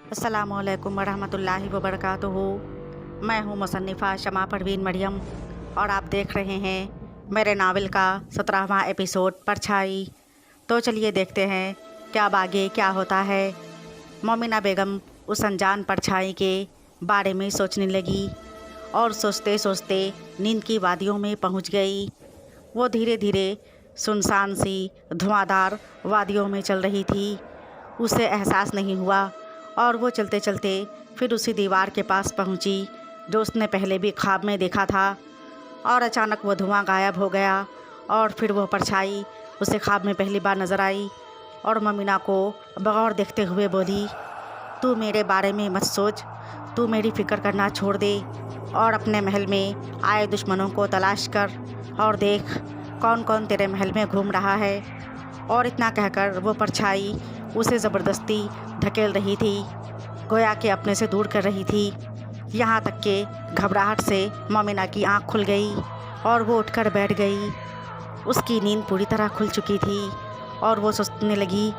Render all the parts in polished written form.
अस्सलामुअलैकुम वरहमतुल्लाहि वबरकातुहू। मैं हूँ मुसन्निफ़ा शमा परवीन मरियम और आप देख रहे हैं मेरे नावल का 17वां एपिसोड परछाई। तो चलिए देखते हैं क्या अब आगे क्या होता है। मोमिना बेगम उस अनजान परछाई के बारे में सोचने लगी और सोचते सोचते नींद की वादियों में पहुँच गई। वो धीरे धीरे सुनसान सी धुआंधार वादियों में चल रही थी। उसे एहसास नहीं हुआ और वो चलते चलते फिर उसी दीवार के पास पहुंची जो उसने पहले भी ख्वाब में देखा था। और अचानक वो धुआं गायब हो गया और फिर वो परछाई उसे ख्वाब में पहली बार नज़र आई और मोमिना को बगौर देखते हुए बोली, तू मेरे बारे में मत सोच, तू मेरी फ़िक्र करना छोड़ दे और अपने महल में आए दुश्मनों को तलाश कर और देख कौन कौन तेरे महल में घूम रहा है। और इतना कहकर वो परछाई उसे ज़बरदस्ती धकेल रही थी, गोया कि अपने से दूर कर रही थी। यहाँ तक कि घबराहट से मोमिना की आंख खुल गई और वो उठकर बैठ गई। उसकी नींद पूरी तरह खुल चुकी थी और वो सोचने लगी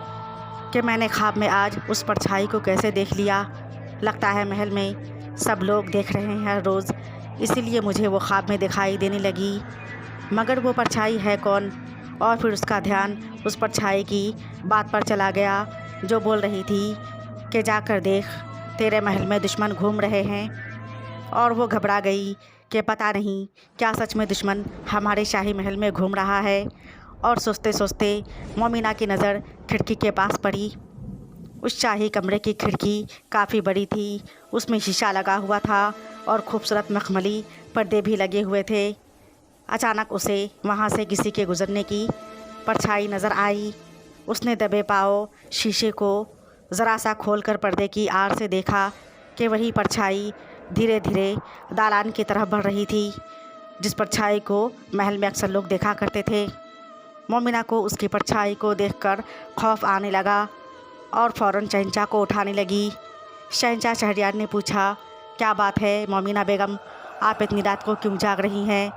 कि मैंने ख्वाब में आज उस परछाई को कैसे देख लिया। लगता है महल में सब लोग देख रहे हैं हर रोज़, इसीलिए मुझे वो ख्वाब में दिखाई देने लगी। मगर वो परछाई है कौन? और फिर उसका ध्यान उस परछाई की बात पर चला गया जो बोल रही थी कि जाकर देख तेरे महल में दुश्मन घूम रहे हैं। और वो घबरा गई कि पता नहीं क्या सच में दुश्मन हमारे शाही महल में घूम रहा है। और सोचते सोचते मोमिना की नज़र खिड़की के पास पड़ी। उस शाही कमरे की खिड़की काफ़ी बड़ी थी, उसमें शीशा लगा हुआ था और खूबसूरत मखमली पर्दे भी लगे हुए थे। अचानक उसे वहाँ से किसी के गुज़रने की परछाई नज़र आई। उसने दबे पाँव शीशे को ज़रा सा खोलकर पर्दे की आड़ से देखा कि वही परछाई धीरे धीरे दालान की तरफ बढ़ रही थी, जिस परछाई को महल में अक्सर लोग देखा करते थे। मोमिना को उसकी परछाई को देखकर खौफ आने लगा और फ़ौरन शहंशाह को उठाने लगी। शहंशाह शहरयार ने पूछा, क्या बात है मोमिना बेगम, आप इतनी रात को क्यों जाग रही हैं?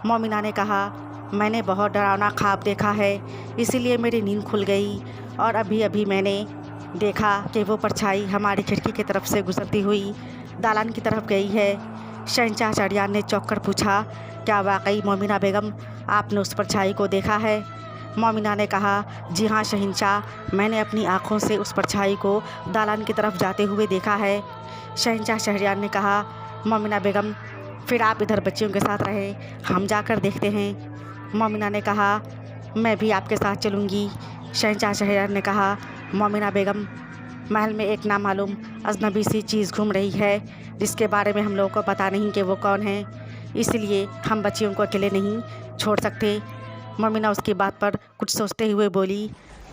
मोमिना ने कहा, मैंने बहुत डरावना ख्वाब देखा है, इसीलिए मेरी नींद खुल गई और अभी अभी मैंने देखा कि वो परछाई हमारी खिड़की की तरफ से गुजरती हुई दालान की तरफ गई है। शहंशाह शहरयार ने चौंक कर पूछा, क्या वाकई मोमिना बेगम आपने उस परछाई को देखा है? मोमिना ने कहा, जी हाँ शहंशाह, मैंने अपनी आँखों से उस परछाई को दालान की तरफ जाते हुए देखा है। शहंशाह शहरयार ने कहा, मोमिना बेगम फिर आप इधर बच्चियों के साथ रहे, हम जाकर देखते हैं। मोमिना ने कहा, मैं भी आपके साथ चलूँगी। शहंशाह शहरयार ने कहा, मोमिना बेगम महल में एक नामालूम अजनबी सी चीज़ घूम रही है जिसके बारे में हम लोगों को पता नहीं कि वो कौन है, इसलिए हम बच्चियों को अकेले नहीं छोड़ सकते। मोमिना उसकी बात पर कुछ सोचते हुए बोली,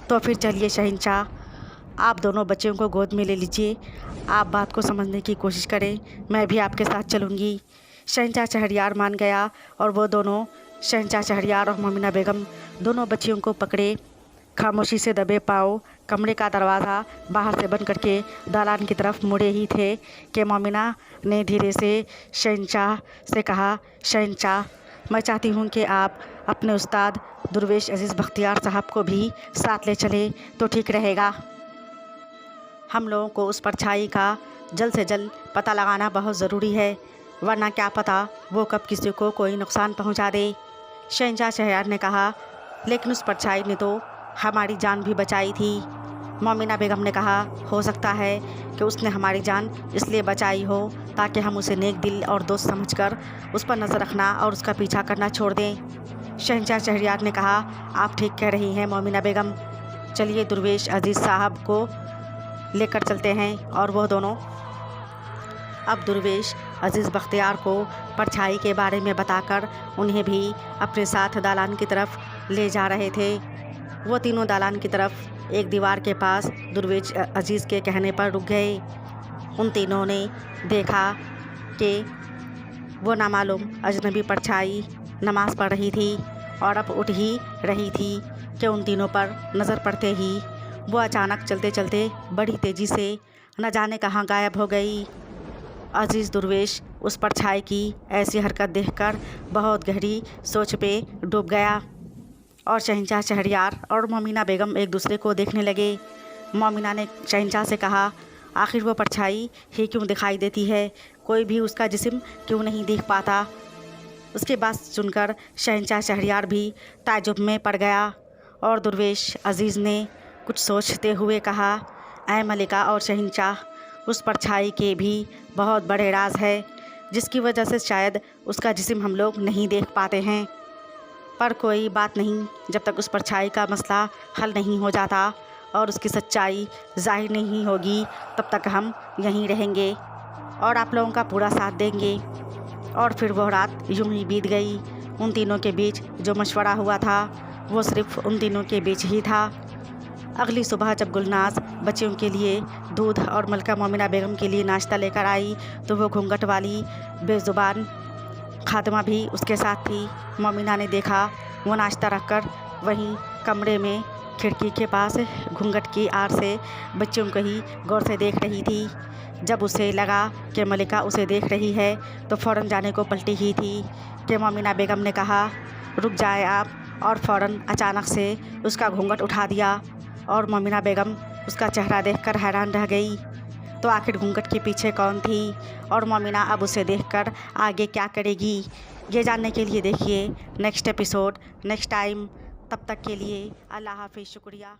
तो फिर चलिए शहंशाह, आप दोनों बच्चियों को गोद में ले लीजिए, आप बात को समझने की कोशिश करें, मैं भी आपके साथ चलूँगी। शहंशाह शहरयार मान गया और वो दोनों, शहंशाह शहरयार और मोमिना बेगम दोनों बच्चियों को पकड़े खामोशी से दबे पाँव कमरे का दरवाज़ा बाहर से बंद करके दालान की तरफ मुड़े ही थे कि मोमिना ने धीरे से शहंशाह से कहा, शहंशाह मैं चाहती हूँ कि आप अपने उस्ताद दुर्वेश अजीज़ बख्तियार साहब को भी साथ ले चले तो ठीक रहेगा। हम लोगों को उस परछाई का जल्द से जल्द पता लगाना बहुत ज़रूरी है, वरना क्या पता वो कब किसी को कोई नुकसान पहुंचा दे। शहंशाह शहरयार ने कहा, लेकिन उस परछाई ने तो हमारी जान भी बचाई थी। मोमिना बेगम ने कहा, हो सकता है कि उसने हमारी जान इसलिए बचाई हो ताकि हम उसे नेक दिल और दोस्त समझकर उस पर नज़र रखना और उसका पीछा करना छोड़ दें। शहंशाह शहरयार ने कहा, आप ठीक कह रही हैं मोमिना बेगम, चलिए दुर्वेश अजीज़ साहब को लेकर चलते हैं। और वह दोनों अब दुर्वेश अजीज़ बख्तियार को परछाई के बारे में बताकर उन्हें भी अपने साथ दालान की तरफ ले जा रहे थे। वो तीनों दालान की तरफ एक दीवार के पास दुर्वेश अजीज़ के कहने पर रुक गए। उन तीनों ने देखा कि वो नामालूम अजनबी परछाई नमाज़ पढ़ रही थी और अब उठ ही रही थी कि उन तीनों पर नज़र पड़ते ही वो अचानक चलते चलते बड़ी तेज़ी से न जाने कहाँ गायब हो गई। अजीज़ दुर्वेश उस परछाई की ऐसी हरकत देखकर बहुत गहरी सोच पे डूब गया और शहंशाह शहरयार और मोमिना बेगम एक दूसरे को देखने लगे। मोमिना ने शहंशाह से कहा, आखिर वो परछाई ही क्यों दिखाई देती है, कोई भी उसका जिस्म क्यों नहीं देख पाता। उसकी बात सुनकर शहंशाह शहरयार भी ताज्जुब में पड़ गया और दुर्वेश अजीज़ ने कुछ सोचते हुए कहा, ऐ मलिका और शहंशाह, उस परछाई के भी बहुत बड़े राज है जिसकी वजह से शायद उसका जिस्म हम लोग नहीं देख पाते हैं। पर कोई बात नहीं, जब तक उस परछाई का मसला हल नहीं हो जाता और उसकी सच्चाई जाहिर नहीं होगी तब तक हम यहीं रहेंगे और आप लोगों का पूरा साथ देंगे। और फिर वह रात यूं ही बीत गई। उन तीनों के बीच जो मशवरा हुआ था वो सिर्फ उन तीनों के बीच ही था। अगली सुबह जब गुलनाज बच्चियों के लिए दूध और मलका मोमिना बेगम के लिए नाश्ता लेकर आई तो वो घूंघट वाली बेज़ुबान खादमा भी उसके साथ थी। मोमिना ने देखा वो नाश्ता रखकर वहीं कमरे में खिड़की के पास घूंघट की आड़ से बच्चियों को ही गौर से देख रही थी। जब उसे लगा कि मलिका उसे देख रही है तो फ़ौरन जाने को पलटी ही थी कि मोमिना बेगम ने कहा, रुक जाए आप, और फ़ौरन अचानक से उसका घूंघट उठा दिया और मोमिना बेगम उसका चेहरा देखकर हैरान रह गई। तो आखिर घूंघट के पीछे कौन थी और मोमिना अब उसे देखकर आगे क्या करेगी, ये जानने के लिए देखिए नेक्स्ट एपिसोड नेक्स्ट टाइम। तब तक के लिए अल्लाह हाफिज़, शुक्रिया।